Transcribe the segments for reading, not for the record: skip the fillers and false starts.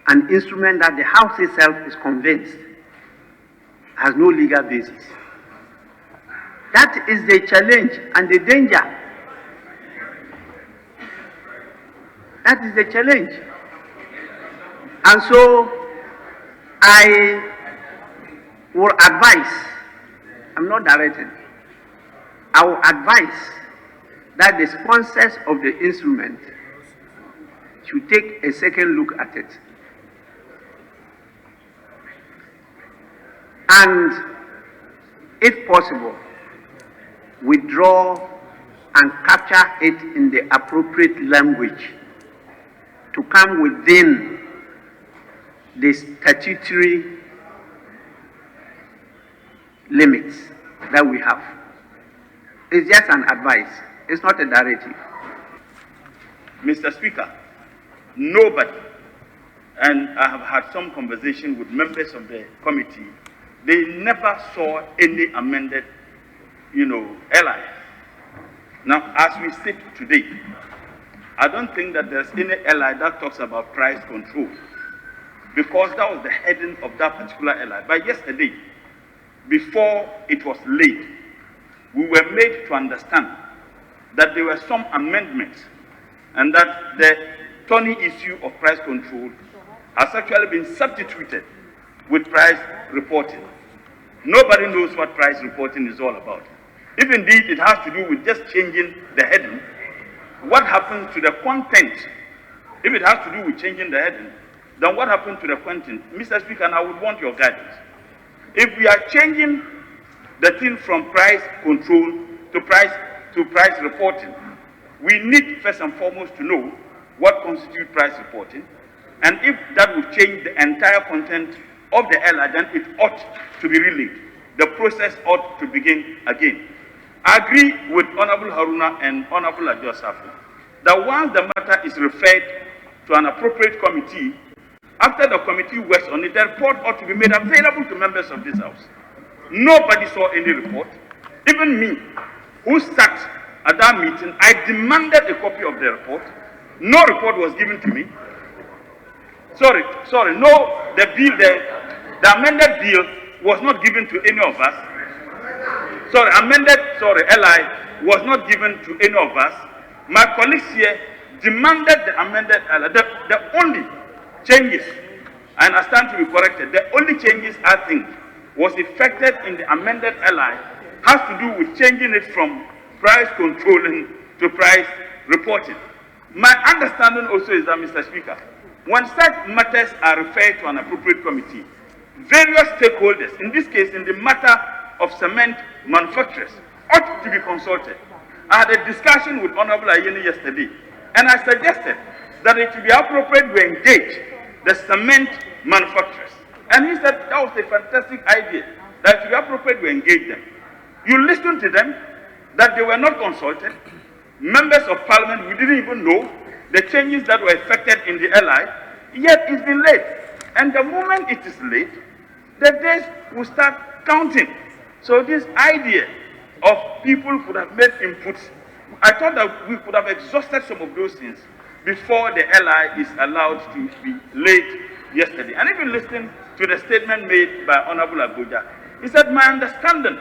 an instrument that the House itself is convinced has no legal basis. That is the challenge and the danger. That is the challenge. And so I will advise, I'm not directing, I will advise that the sponsors of the instrument should take a second look at it. And, if possible, withdraw and capture it in the appropriate language to come within the statutory limits that we have. It's just an advice. It's not a directive. Mr. Speaker, nobody, and I have had some conversation with members of the committee, they never saw any amended, LI. Now, as we sit today, I don't think that there's any LI that talks about price control, because that was the heading of that particular LI. But yesterday, before it was laid, we were made to understand that there were some amendments and that the thorny issue of price control has actually been substituted with price reporting. Nobody knows what price reporting is all about. If indeed it has to do with just changing the heading, what happens to the content? If it has to do with changing the heading, then what happens to the content? Mr. Speaker, and I would want your guidance. If we are changing the thing from price control to price reporting, we need first and foremost to know what constitutes price reporting, and if that will change the entire content of the LI, then it ought to be relieved. The process ought to begin again. I agree with Honorable Haruna and Honorable Adjosafu that once the matter is referred to an appropriate committee, after the committee works on it, the report ought to be made available to members of this House. Nobody saw any report. Even me, who sat at that meeting, I demanded a copy of the report. No report was given to me. No, the amended bill was not given to any of us. LI was not given to any of us. My colleagues here demanded the amended LI. The only changes, and I stand to be corrected, the only changes I think was effected in the amended LI has to do with changing it from price controlling to price reporting. My understanding also is that, Mr. Speaker, when such matters are referred to an appropriate committee, various stakeholders, in this case in the matter of cement manufacturers, ought to be consulted. I had a discussion with Honorable Ayeni yesterday, and I suggested that it would be appropriate to engage the cement manufacturers. And he said that was a fantastic idea, that it would be appropriate to engage them. You listen to them, that they were not consulted. Members of Parliament, we didn't even know the changes that were effected in the LI, yet it's been late. And the moment it is late, the days will start counting. So this idea of people could have made inputs, I thought that we could have exhausted some of those things before the LI is allowed to be late yesterday. And even listening to the statement made by Honorable Agoja, he said, my understanding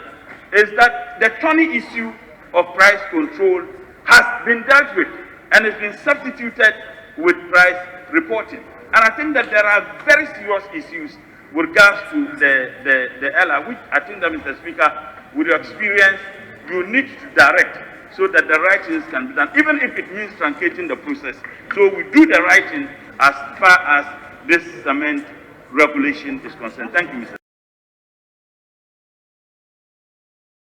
is that the thorny issue of price control has been dealt with and has been substituted with price reporting. And I think that there are very serious issues with regards to the LI, which I think that, Mr. Speaker, with your experience, you need to direct so that the right things can be done, even if it means truncating the process. So we do the right thing as far as this cement regulation is concerned. Thank you, Mr.